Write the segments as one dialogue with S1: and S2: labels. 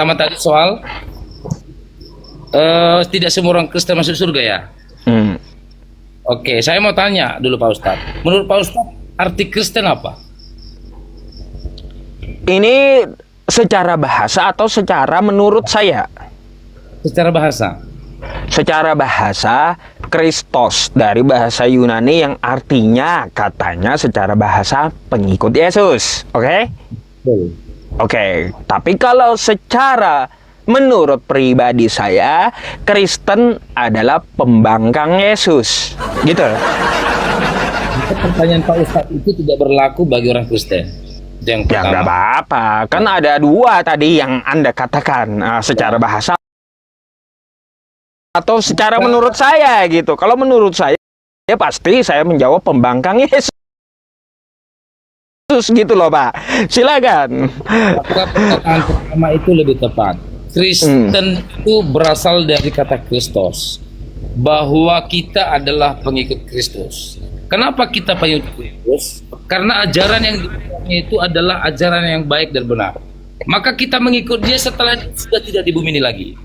S1: pertama tadi soal tidak semua orang Kristen masuk surga ya. Oke, saya mau tanya dulu Pak Ustadz. Menurut Pak Ustadz, arti Kristen apa?
S2: Ini secara bahasa atau secara menurut saya?
S1: Secara bahasa.
S2: Secara bahasa, Kristos dari bahasa Yunani yang artinya katanya secara bahasa pengikut Yesus. Oke? Oke, tapi kalau secara menurut pribadi saya, Kristen adalah pembangkang Yesus. Gitu.
S1: Pertanyaan Pak Ustadz itu tidak berlaku bagi orang Kristen. Itu yang
S2: Ya
S1: pertama.
S2: nggak apa-apa, kan ada dua tadi yang Anda katakan, secara bahasa atau secara menurut saya gitu. Kalau menurut saya, ya pasti saya menjawab pembangkang Yesus gitu loh Pak. Silakan.
S1: Apakah perkataan pertama itu lebih tepat? Kristen itu berasal dari kata Kristus, bahwa kita adalah pengikut Kristus. Kenapa kita pengikut Kristus? Karena ajaran yang diberikannya itu adalah ajaran yang baik dan benar. Maka kita mengikut dia setelah dia sudah tidak di bumi ini lagi.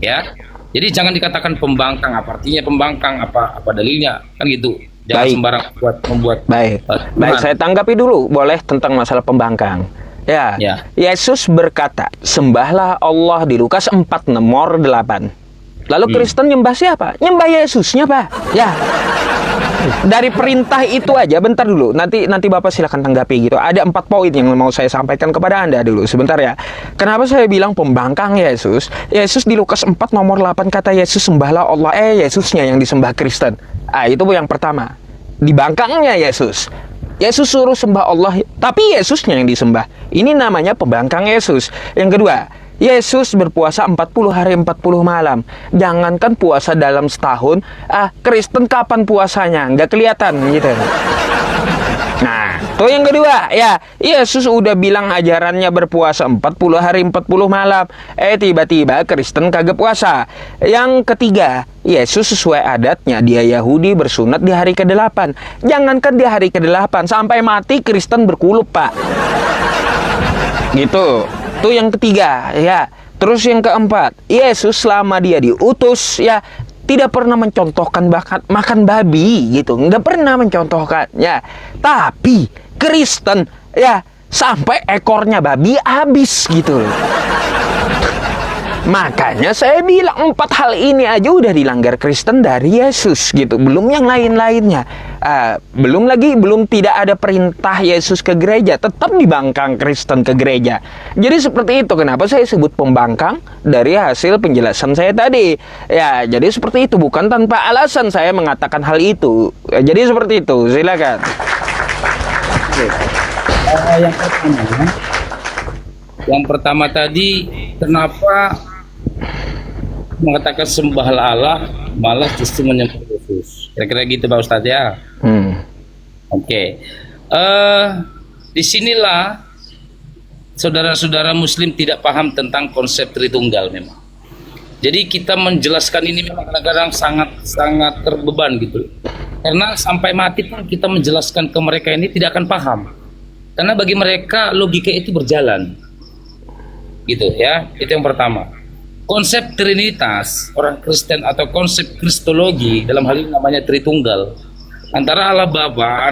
S1: Ya. Jadi jangan dikatakan pembangkang. Apa artinya pembangkang? Apa dalilnya? Kan gitu. Jangan
S2: Baik.
S1: sembarang membuat.
S2: Baik, saya tanggapi dulu boleh tentang masalah pembangkang. Ya. Yesus berkata, sembahlah Allah di Lukas 4 nomor 8. Lalu Kristen nyembah siapa? Nyembah Yesusnya, Pak. Ya. Dari perintah itu aja, bentar dulu. Nanti Bapak silakan tanggapi gitu. Ada 4 poin yang mau saya sampaikan kepada Anda dulu. Sebentar ya. Kenapa saya bilang pembangkang Yesus? Yesus di Lukas 4 nomor 8 kata Yesus sembahlah Allah. Yesusnya yang disembah Kristen. Itu yang pertama. Dibangkangnya Yesus. Yesus suruh sembah Allah, tapi Yesusnya yang disembah. Ini namanya pembangkang Yesus. Yang kedua, Yesus berpuasa 40 hari 40 malam. Jangankan puasa dalam setahun, Kristen kapan puasanya? Nggak kelihatan gitu. Nah, tuh yang kedua, ya, Yesus udah bilang ajarannya berpuasa 40 hari 40 malam. Tiba-tiba Kristen kagak puasa. Yang ketiga, Yesus sesuai adatnya, dia Yahudi bersunat di hari ke-8. Jangankan di hari ke-8, sampai mati Kristen berkulup, Pak. Gitu. Itu yang ketiga, ya. Terus yang keempat, Yesus selama dia diutus, ya, tidak pernah mencontohkan makan babi gitu, nggak pernah mencontohkan, ya. Tapi Kristen, ya, sampai ekornya babi habis gitu. Makanya saya bilang 4 hal ini aja udah dilanggar Kristen dari Yesus gitu. Belum yang lain-lainnya. Belum tidak ada perintah Yesus ke gereja. Tetap dibangkang Kristen ke gereja. Jadi seperti itu. Kenapa saya sebut pembangkang? Dari hasil penjelasan saya tadi. Ya, jadi seperti itu. Bukan tanpa alasan saya mengatakan hal itu. Jadi seperti itu. Silakan.
S1: Yang pertama tadi, kenapa mengatakan sembahlah Allah malah justru menyembah Yesus? Kira-kira gitu Pak Ustadz ya. Oke. Disinilah saudara-saudara Muslim tidak paham tentang konsep Tritunggal memang. Jadi kita menjelaskan ini memang kadang-kadang sangat terbeban gitu. Karena sampai mati pun kita menjelaskan ke mereka ini tidak akan paham. Karena bagi mereka logika itu berjalan. Gitu ya. Itu yang pertama. Konsep Trinitas orang Kristen atau konsep Kristologi dalam hal ini namanya Tritunggal, antara Allah Bapa,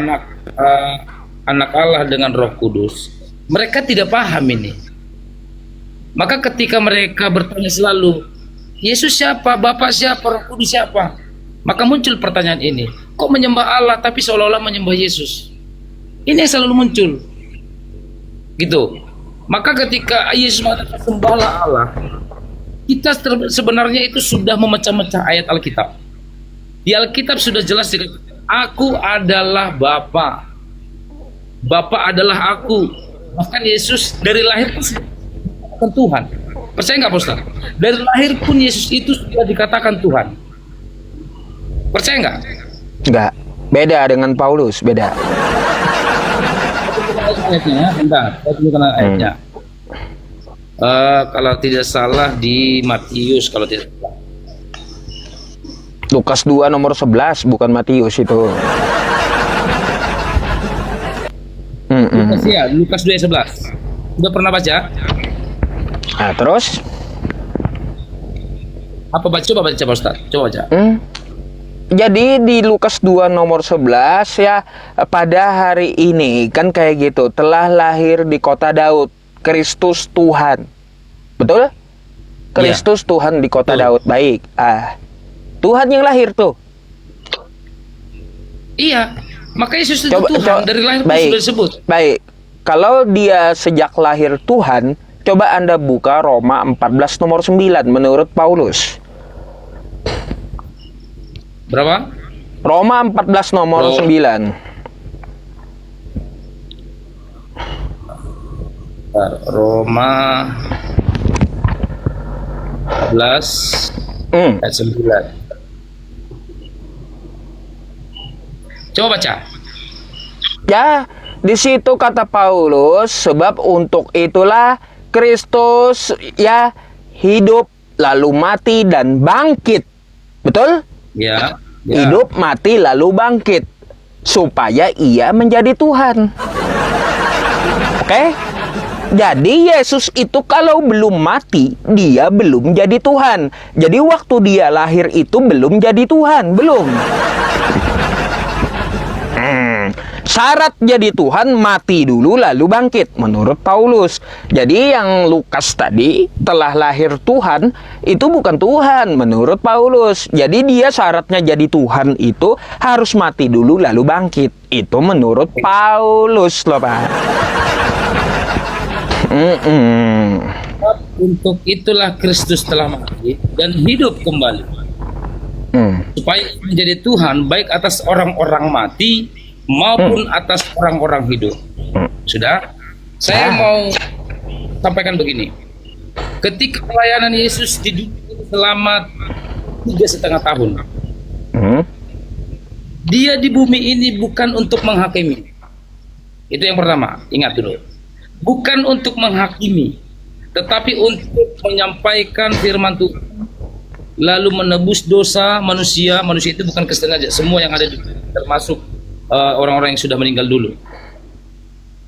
S1: anak Allah dengan Roh Kudus. Mereka tidak paham ini. Maka ketika mereka bertanya selalu, Yesus siapa, Bapa siapa, Roh Kudus siapa? Maka muncul pertanyaan ini, kok menyembah Allah tapi seolah-olah menyembah Yesus? Ini yang selalu muncul. Gitu. Maka ketika Yesus mengatakan sembahlah Allah, kita sebenarnya itu sudah memecah-mecah ayat Alkitab. Di Alkitab sudah jelas dikatakan, aku adalah Bapa, Bapa adalah aku. Bahkan Yesus dari lahir pun dikatakan Tuhan. Percaya nggak Pak Ustaz? Dari lahir pun Yesus itu sudah dikatakan Tuhan. Percaya nggak?
S2: Nggak. Beda dengan Paulus, beda.
S1: Ayatnya, bentar, saya tunjukkan ayatnya. Kalau tidak salah di Matius, kalau tidak salah.
S2: Lukas 2 nomor 11, bukan Matius itu.
S1: Lukas ya, Lukas 2:11. Udah pernah baca?
S2: Nah, terus?
S1: Apa baca? Coba baca Pak Ustaz. Coba baca.
S2: Jadi di Lukas 2 nomor 11 ya, pada hari ini kan kayak gitu, telah lahir di kota Daud Kristus Tuhan. Betul? Kristus Tuhan di kota Daud. Baik. Tuhan yang lahir tuh.
S1: Iya. Maka Yesus itu Tuhan dari lahir pun sudah disebut.
S2: Baik. Kalau dia sejak lahir Tuhan, coba Anda buka Roma 14 nomor 9 menurut Paulus.
S1: Berapa?
S2: Roma 14 nomor 9.
S1: Roma 14 ayat 9. Coba baca.
S2: Ya, di situ kata Paulus, sebab untuk itulah Kristus ya hidup lalu mati dan bangkit. Betul?
S1: Ya.
S2: Hidup, mati, lalu bangkit, supaya ia menjadi Tuhan. Oke? Jadi Yesus itu kalau belum mati, dia belum jadi Tuhan. Jadi waktu dia lahir itu belum jadi Tuhan, belum. Syarat jadi Tuhan mati dulu lalu bangkit menurut Paulus. Jadi yang Lukas tadi telah lahir Tuhan itu bukan Tuhan menurut Paulus. Jadi dia syaratnya jadi Tuhan itu harus mati dulu lalu bangkit. Itu menurut Paulus loh Pak.
S1: Untuk itulah Kristus telah mati dan hidup kembali. Supaya menjadi Tuhan baik atas orang-orang mati maupun atas orang-orang hidup. Sudah, saya mau sampaikan begini. Ketika pelayanan Yesus di dunia selama 3,5 tahun, dia di bumi ini bukan untuk menghakimi. Itu yang pertama, ingat dulu. Bukan untuk menghakimi, tetapi untuk menyampaikan firman Tuhan, lalu menebus dosa manusia. Manusia itu bukan Kristen aja, semua yang ada di dunia, termasuk orang-orang yang sudah meninggal dulu.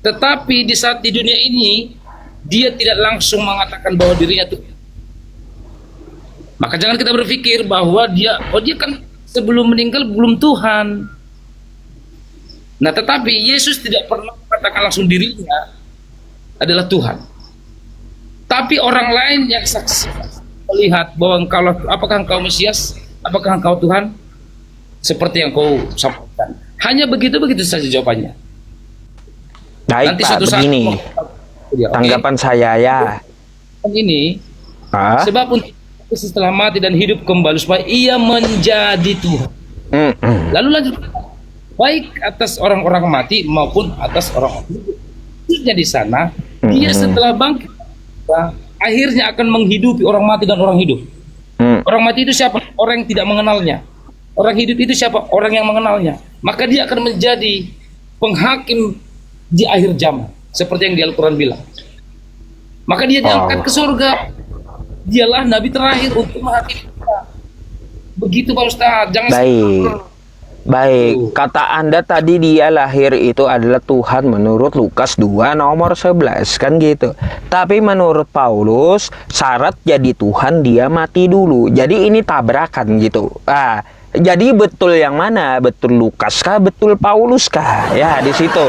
S1: Tetapi di saat di dunia ini dia tidak langsung mengatakan bahwa dirinya Tuhan. Maka jangan kita berpikir bahwa dia kan sebelum meninggal belum Tuhan. Nah, tetapi Yesus tidak pernah mengatakan langsung dirinya adalah Tuhan. Tapi orang lain yang saksi melihat bahwa apakah engkau Mesias, apakah engkau Tuhan, seperti yang kau sampaikan. Hanya begitu saja jawabannya.
S2: Baik
S1: nanti
S2: Pak, begini tanggapan saya ya.
S1: Ini sebab untuk setelah mati dan hidup kembali supaya ia menjadi Tuhan. Lalu lanjut, baik atas orang-orang mati maupun atas orang-orang hidup. Di sana dia setelah bangkit akhirnya akan menghidupi orang mati dan orang hidup. Orang mati itu siapa? Orang yang tidak mengenalnya. Orang hidup itu siapa? Orang yang mengenalnya. Maka dia akan menjadi penghakim di akhir zaman, seperti yang di Al-Quran bilang. Maka dia diangkat ke surga. Dialah nabi terakhir untuk menghakimi kita. Begitu Pak Ustaz. Jangan
S2: Baik, kata Anda tadi dia lahir itu adalah Tuhan menurut Lukas 2 nomor 11 kan gitu. Tapi menurut Paulus syarat jadi Tuhan dia mati dulu. Jadi ini tabrakan gitu. Jadi betul yang mana? Betul Lukas kah? Betul Paulus kah? Ya di situ.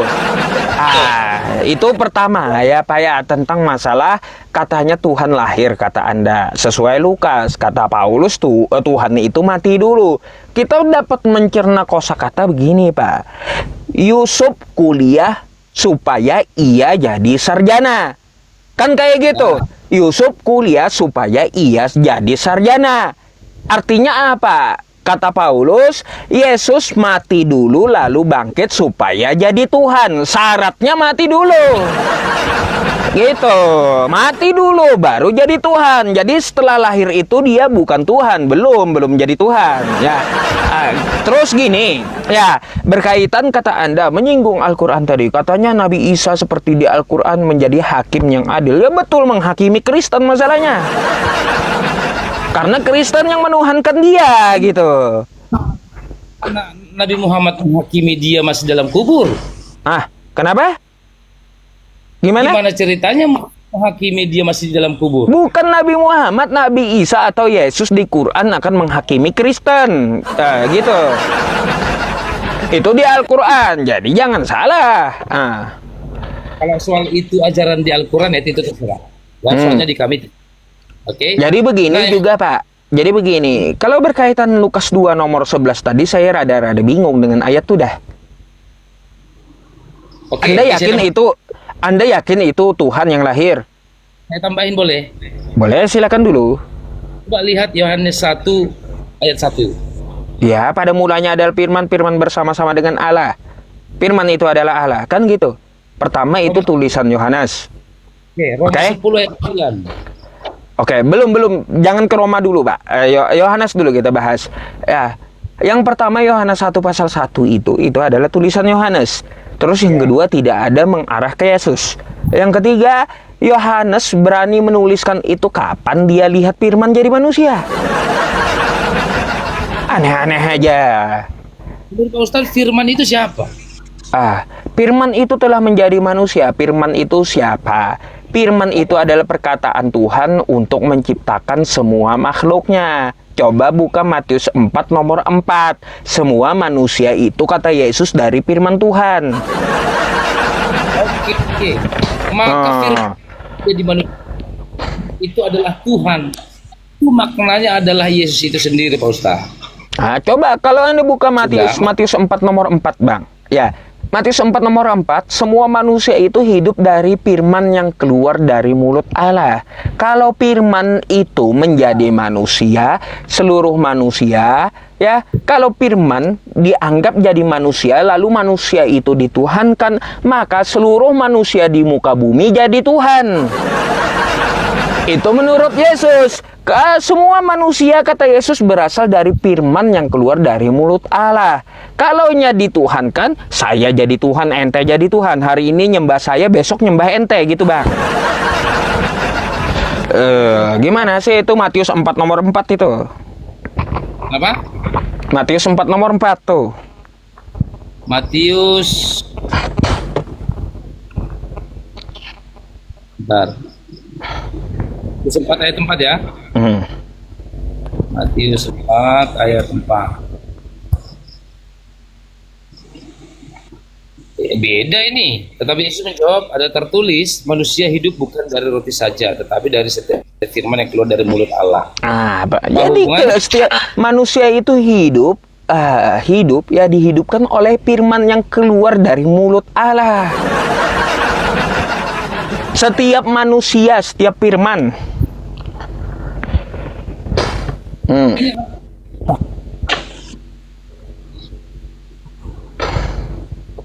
S2: Itu pertama ya Pak ya, tentang masalah katanya Tuhan lahir kata Anda. Sesuai Lukas, kata Paulus tuh Tuhan itu mati dulu. Kita dapat mencerna kosakata begini Pak. Yusuf kuliah supaya ia jadi sarjana. Kan kayak gitu. Yusuf kuliah supaya ia jadi sarjana. Artinya apa? Kata Paulus, Yesus mati dulu lalu bangkit supaya jadi Tuhan. Syaratnya mati dulu. Gitu, mati dulu baru jadi Tuhan. Jadi setelah lahir itu dia bukan Tuhan, belum jadi Tuhan. Ya, terus gini, ya berkaitan kata Anda menyinggung Al-Quran tadi. Katanya Nabi Isa seperti di Al-Quran menjadi hakim yang adil. Ya betul, menghakimi Kristen masalahnya. Karena Kristen yang menuhankan dia gitu.
S1: Nabi Muhammad menghakimi dia masih dalam kubur.
S2: Kenapa? Gimana
S1: ceritanya menghakimi dia masih di dalam kubur.
S2: Bukan Nabi Muhammad, Nabi Isa atau Yesus di Quran akan menghakimi Kristen. Nah, gitu. Itu di Al-Quran, jadi jangan salah.
S1: Kalau soal itu ajaran di Al-Quran ya itu terserah. Soalnya di kami. Oke.
S2: Jadi begini juga Pak. Jadi begini, kalau berkaitan Lukas 2 nomor 11 tadi, saya rada-rada bingung dengan ayat itu dah.
S1: Oke,
S2: Anda yakin itu Tuhan yang lahir?
S1: Saya tambahin boleh?
S2: Boleh, silakan dulu.
S1: Coba lihat Yohanes 1 ayat 1.
S2: Ya, pada mulanya adalah firman bersama-sama dengan Allah. Firman itu adalah Allah, kan gitu. Pertama itu tulisan Yohanes.
S1: Oke, Roma 10 ayat 9.
S2: Oke, belum, jangan ke Roma dulu, Pak. Yohanes dulu kita bahas. Ya, yang pertama Yohanes 1 pasal 1 itu adalah tulisan Yohanes. Terus yang kedua tidak ada mengarah ke Yesus. Yang ketiga, Yohanes berani menuliskan itu kapan dia lihat firman jadi manusia. Aneh-aneh aja.
S1: Menurut Pak Ustadz, firman itu siapa?
S2: Firman itu telah menjadi manusia. Firman itu siapa? Firman itu adalah perkataan Tuhan untuk menciptakan semua makhluknya. Coba buka Matius 4 nomor 4. Semua manusia itu kata Yesus dari firman Tuhan.
S1: Oke. Maka firman jadi manusia itu adalah Tuhan. Itu maknanya adalah Yesus itu sendiri, Pak Ustaz.
S2: Coba kalau Anda buka Matius 4 nomor 4, Bang. Ya, Matius 4 nomor 4, semua manusia itu hidup dari firman yang keluar dari mulut Allah. Kalau firman itu menjadi manusia, seluruh manusia, ya, kalau firman dianggap jadi manusia, lalu manusia itu dituhankan, maka seluruh manusia di muka bumi jadi Tuhan. Itu menurut Yesus. Semua manusia, kata Yesus, berasal dari firman yang keluar dari mulut Allah. Kalau nya dituhankan, saya jadi Tuhan, ente jadi Tuhan. Hari ini nyembah saya, besok nyembah ente, gitu Bang. Gimana sih itu Matius 4 nomor 4 itu?
S1: Apa?
S2: Matius 4 nomor 4 tuh.
S1: Matius. Bentar. Matius 4 ayat 4 ya. Matius 4 ayat 4. Beda ini. Tetapi Yesus menjawab, ada tertulis, manusia hidup bukan dari roti saja, tetapi dari setiap firman yang keluar dari mulut Allah.
S2: Jadi setiap manusia itu hidup ya dihidupkan oleh firman yang keluar dari mulut Allah. Setiap manusia, setiap firman.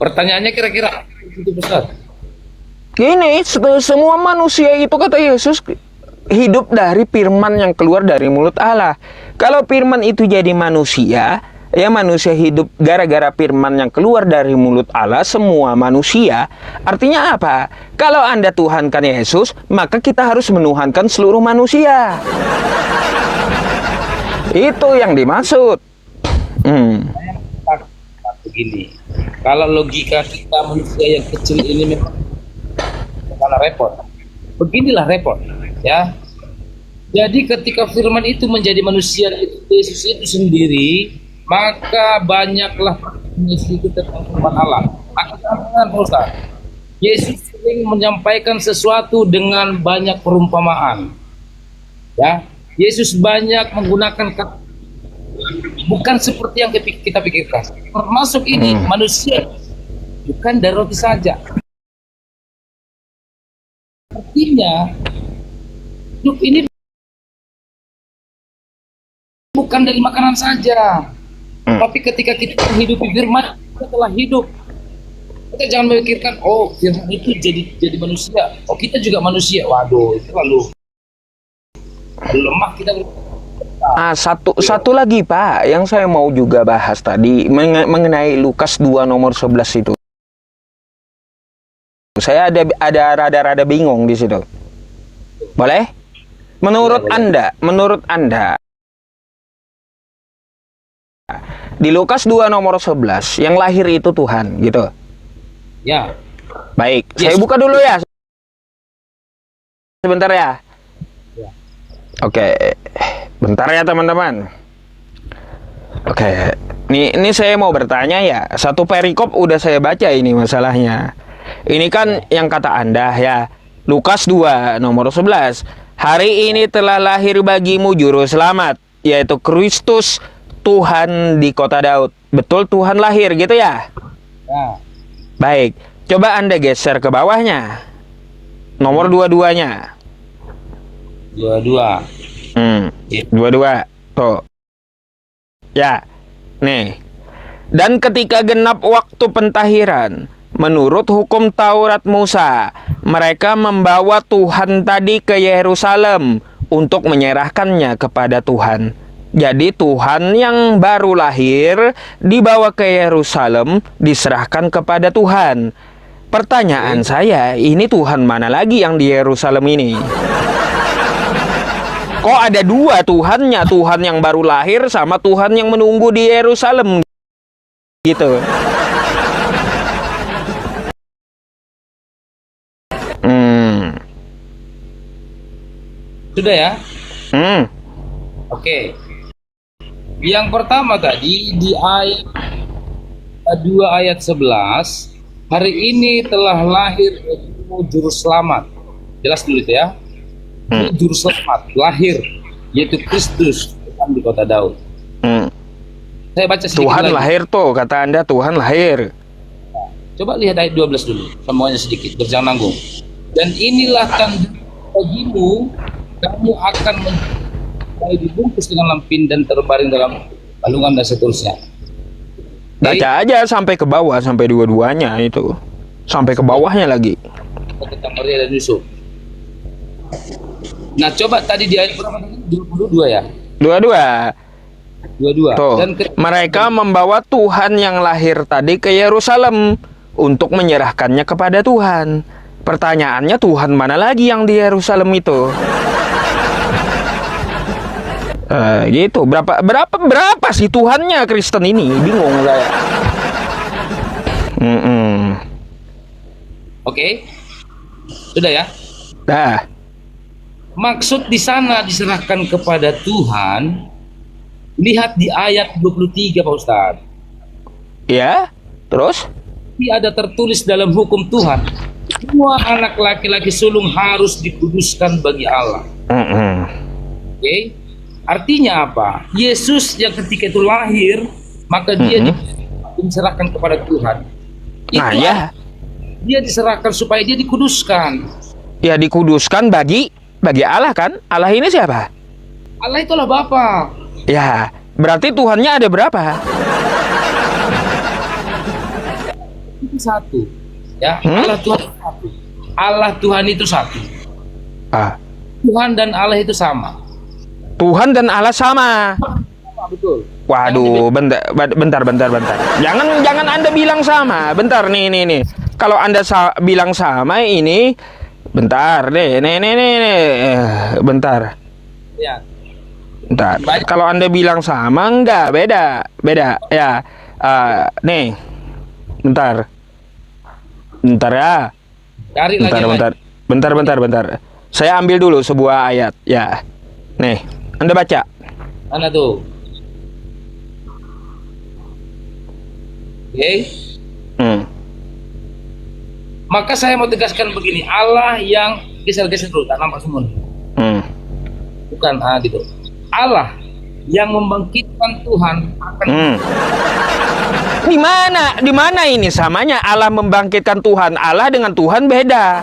S1: Pertanyaannya kira-kira itu besar.
S2: Gini, semua manusia itu kata Yesus hidup dari firman yang keluar dari mulut Allah. Kalau firman itu jadi manusia, ya manusia hidup gara-gara firman yang keluar dari mulut Allah, semua manusia. Artinya apa? Kalau Anda tuhankan Yesus, maka kita harus menuhankan seluruh manusia. Itu yang dimaksud.
S1: Begini, kalau logika kita manusia yang kecil ini memang malah repot. Beginilah repot, ya. Jadi ketika firman itu menjadi manusia, Yesus itu sendiri, maka banyaklah misi itu tentang firman Allah. Akhirnya, Ustaz, Yesus sering menyampaikan sesuatu dengan banyak perumpamaan. Ya, Yesus banyak menggunakan kata, bukan seperti yang kita pikirkan. Termasuk ini, manusia bukan dari roti saja. Artinya, hidup ini bukan dari makanan saja. Tapi ketika kita menghidupi firman, kita telah hidup. Kita jangan memikirkan, oh firman itu jadi manusia. Oh kita juga manusia. Waduh, itu lalu lemah kita.
S2: Satu lagi Pak, yang saya mau juga bahas tadi mengenai Lukas 2 nomor 11 itu. Saya ada rada-rada bingung di situ. Boleh? Menurut Anda di Lukas 2 nomor 11 yang lahir itu Tuhan, gitu.
S1: Ya.
S2: Baik, saya buka dulu ya. sebentar ya.
S1: Ya.
S2: Oke, bentar ya teman-teman. Oke, ini saya mau bertanya ya. Satu perikop udah saya baca ini masalahnya. Ini kan yang kata Anda ya. Lukas 2 nomor 11. Hari ini telah lahir bagimu juru selamat, yaitu Kristus Tuhan di kota Daud. Betul Tuhan lahir gitu ya?
S1: Ya.
S2: Baik, coba Anda geser ke bawahnya. Nomor 22-nya.
S1: 22.
S2: 22. Tuh. Ya, nih. Dan ketika genap waktu pentahiran, menurut hukum Taurat Musa, mereka membawa Tuhan tadi ke Yerusalem untuk menyerahkannya kepada Tuhan. Jadi Tuhan yang baru lahir dibawa ke Yerusalem, diserahkan kepada Tuhan. Pertanyaan saya, ini Tuhan mana lagi yang di Yerusalem ini? Kok ada dua Tuhannya, Tuhan yang baru lahir sama Tuhan yang menunggu di Yerusalem gitu.
S1: Sudah ya?
S2: Oke.
S1: Yang pertama tadi di ayat 2 ayat 11, hari ini telah lahir juru selamat. Jelas dulu itu ya. Juru selamat lahir, yaitu Kristus Tuhan di kota Daud. Saya baca sedikit
S2: Tuhan
S1: lagi.
S2: lahir tuh, kata Anda Tuhan lahir.
S1: Coba lihat ayat 12 dulu, semuanya sedikit, berjangan nanggung. Dan inilah tanda bagimu, kamu akan dibungkus dengan lampin dan terbaring dalam balungan dan seterusnya.
S2: Baca aja sampai ke bawah, sampai dua-duanya itu. Sampai ke bawahnya lagi.
S1: Tentang Maria dan Yusuf. Nah, coba tadi di ayat berapa tadi? 22 ya?
S2: 22.
S1: 22.
S2: Tuh,
S1: Dan
S2: mereka membawa Tuhan yang lahir tadi ke Yerusalem untuk menyerahkannya kepada Tuhan. Pertanyaannya, Tuhan mana lagi yang di Yerusalem itu? Gitu. Berapa sih Tuhannya Kristen ini? Bingung saya.
S1: Oke. Sudah ya?
S2: Dah.
S1: Maksud di sana diserahkan kepada Tuhan. Lihat di ayat 23 Pak Ustadz.
S2: Ya, terus?
S1: Ini ada tertulis dalam hukum Tuhan, semua anak laki-laki sulung harus dikuduskan bagi Allah. Oke? Artinya apa? Yesus yang ketika itu lahir, maka dia diserahkan kepada Tuhan.
S2: Nah, ya.
S1: Dia diserahkan supaya dia dikuduskan.
S2: Ya, dikuduskan bagi Allah kan? Allah ini siapa?
S1: Allah itulah Bapa.
S2: Ya, berarti Tuhannya ada berapa?
S1: Itu satu. Ya, Allah Tuhan satu. Allah Tuhan itu satu. Tuhan dan Allah itu sama.
S2: Tuhan dan Allah sama.
S1: Betul.
S2: Waduh, bentar. Jangan Anda bilang sama. Bentar nih. Kalau Anda bilang sama ini, bentar deh. Nih. Bentar.
S1: Ya.
S2: Bentar. Kalau Anda bilang sama, enggak, beda. Ya. Nih. Bentar ya.
S1: Cari lagi.
S2: Bentar. Saya ambil dulu sebuah ayat. Ya. Nih, Anda baca.
S1: Mana tuh? Oke. Maka saya mau tegaskan begini, Allah yang geser-geser dulu, tak nampak semua. Bukan gitu. Allah yang membangkitkan Tuhan akan.
S2: Di mana ini samanya Allah membangkitkan Tuhan? Allah dengan Tuhan beda.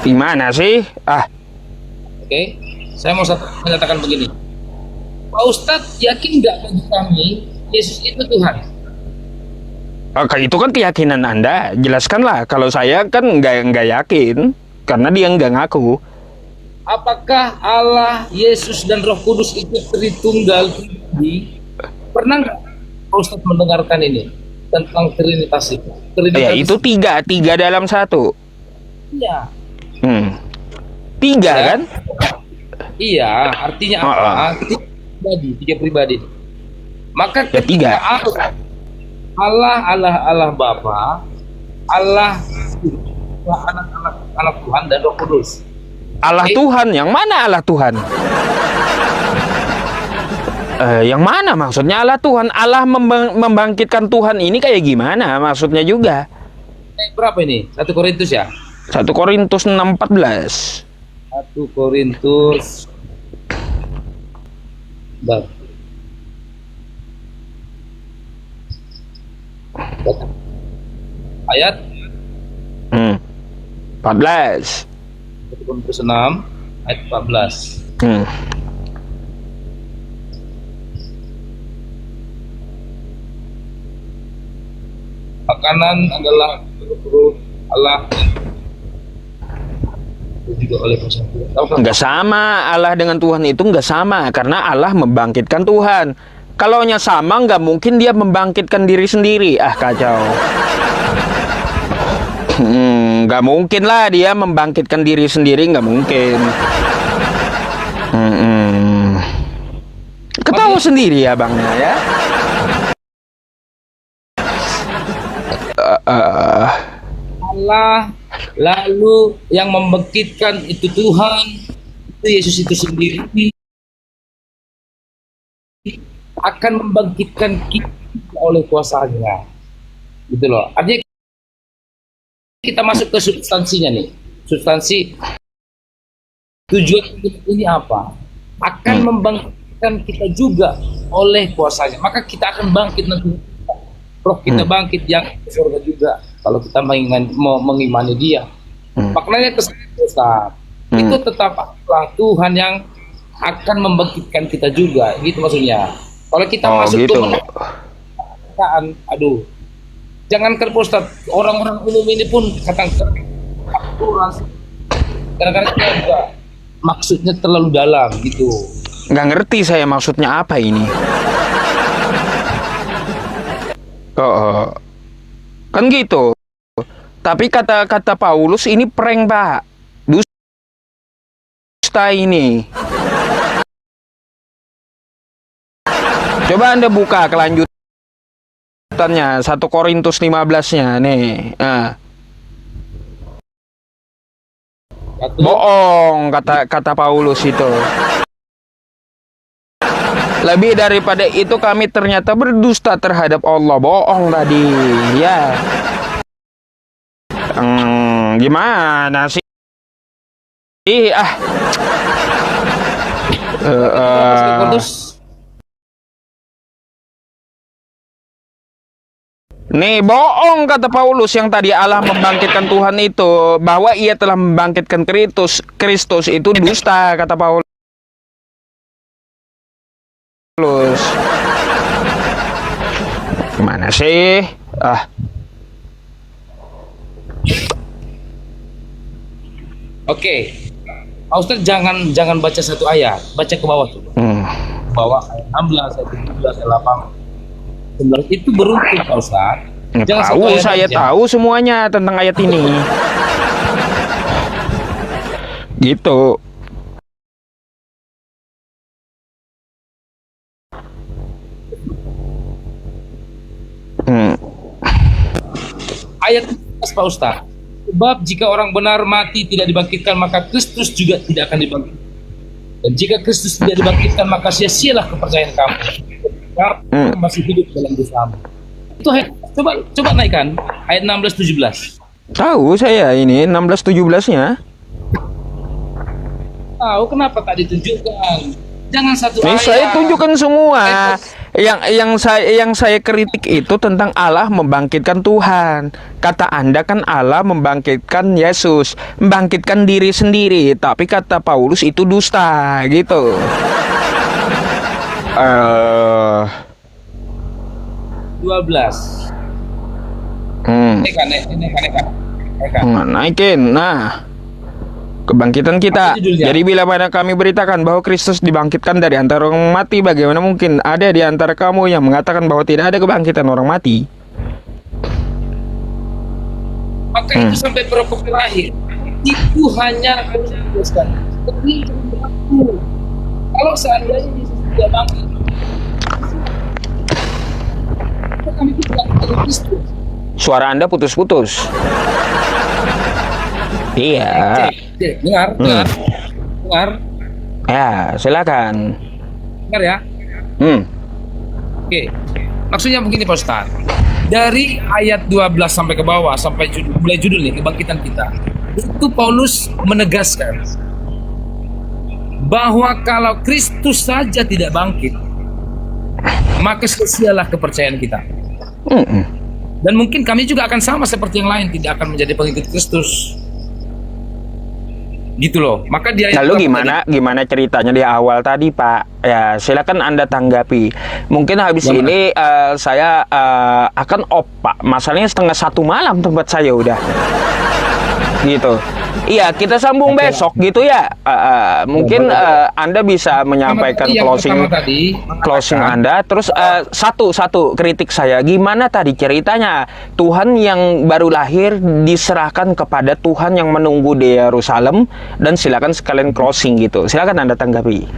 S2: Di mana sih?
S1: Oke. Saya mau mengatakan begini. Pak Ustadz yakin nggak bagi kami Yesus itu Tuhan?
S2: Itu kan keyakinan Anda. Jelaskanlah. Kalau saya kan nggak yakin karena dia nggak ngaku.
S1: Apakah Allah, Yesus dan Roh Kudus itu Tritunggal? Pernah nggak Pak Ustadz mendengarkan ini tentang Trinitas itu?
S2: Ya, itu tiga dalam satu.
S1: Iya.
S2: Tiga
S1: ya,
S2: kan?
S1: Iya. Artinya apa? Tiga pribadi. Maka
S2: ya, tiga.
S1: Allah Bapa, Allah anak Tuhan dan Roh Kudus.
S2: Allah Tuhan, yang mana Allah Tuhan? Yang mana maksudnya Allah Tuhan? Allah membangkitkan Tuhan ini kayak gimana maksudnya juga?
S1: Berapa ini? 1 Korintus ya?
S2: 1 Korintus 6:14.
S1: 1 Korintus ayat
S2: 14.
S1: 1 Korintus 6 ayat 14. Makanan adalah perut Allah juga oleh persatuan.
S2: Enggak sama, Allah dengan Tuhan itu enggak sama, karena Allah membangkitkan Tuhan. Kalaunya sama, enggak mungkin dia membangkitkan diri sendiri. Kacau. Enggak mungkin lah dia membangkitkan diri sendiri, enggak mungkin. Ketawa sendiri ya bangnya ya.
S1: Allah, lalu yang membangkitkan itu Tuhan, itu Yesus itu sendiri akan membangkitkan kita oleh kuasanya, gitu loh. Artinya kita masuk ke substansinya nih, substansi tujuan ini apa? Akan membangkitkan kita juga oleh kuasanya, maka kita akan bangkit nanti. Roh kita bangkit yang ke surga juga kalau kita mengimani dia. Maknanya kesatuan itu tetap Allah Tuhan yang akan membangkitkan kita juga, gitu maksudnya. Kalau kita masuk
S2: gitu.
S1: ke jangankan Ustaz, orang-orang umum ini pun kadang-kadang juga maksudnya terlalu dalam gitu.
S2: Nggak ngerti saya maksudnya apa ini. Kan gitu. Tapi kata Paulus ini prank, Pak. Dusta ini. Coba Anda buka kelanjutannya 1 Korintus 15-nya nih. Bohong kata Paulus itu. Lebih daripada itu kami ternyata berdusta terhadap Allah. Bohong tadi, ya. Gimana sih? Nih bohong kata Paulus yang tadi Allah membangkitkan Tuhan itu, bahwa ia telah membangkitkan Kristus itu dusta kata Paulus. Gimana sih?
S1: Oke. Pak Ustaz jangan baca satu ayat, baca ke bawah tuh. Bawah ayat 16, ayat 17, ayat 18. Itu beruntun Pak Ustaz.
S2: Saya tahu semuanya tentang ayat ini. Gitu.
S1: Ayat Pak Ustaz. Sebab jika orang benar mati tidak dibangkitkan, maka Kristus juga tidak akan dibangkitkan. Dan jika Kristus tidak dibangkitkan, maka sia-sialah kepercayaan kamu. Kamu masih hidup dalam dosamu. Itu coba naikkan ayat 16-17.
S2: Tahu saya ini 16-17-nya.
S1: Tahu kenapa tak ditunjukkan? Jangan satu ayat.
S2: Saya tunjukkan semua. Yang saya kritik itu tentang Allah membangkitkan Tuhan. Kata Anda kan Allah membangkitkan Yesus, membangkitkan diri sendiri. Tapi kata Paulus itu dusta, gitu.
S1: Uh, 12.
S2: Naikin. Nah, kebangkitan kita. Jadi bila mana kami beritakan bahwa Kristus dibangkitkan dari antara orang mati, bagaimana mungkin ada di antara kamu yang mengatakan bahwa tidak ada kebangkitan orang mati?
S1: Maka itu sampai berapa terakhir itu hanya harus dijelaskan. Kalau seandainya Yesus tidak bangkit,
S2: Suara Anda putus-putus. Iya.
S1: Dengar.
S2: Ya, silakan.
S1: Dengar ya. Oke. Maksudnya begini Pak Ustaz. Dari ayat 12 sampai ke bawah, sampai mulai judul nih, kebangkitan kita. Itu Paulus menegaskan bahwa kalau Kristus saja tidak bangkit, maka sia-sialah kepercayaan kita. Dan mungkin kami juga akan sama seperti yang lain, tidak akan menjadi pengikut Kristus. Gitu loh. Maka dia
S2: lalu gimana ceritanya di awal tadi, Pak? Ya, silakan Anda tanggapi. Mungkin habis ini saya akan Pak. Masalahnya 1:30 malam tempat saya udah. Gitu. Iya, kita sambung besok gitu ya. Mungkin Anda bisa menyampaikan closing Anda. Terus satu kritik saya, gimana tadi ceritanya Tuhan yang baru lahir diserahkan kepada Tuhan yang menunggu di Yerusalem, dan silakan sekalian closing gitu. Silakan Anda tanggapi.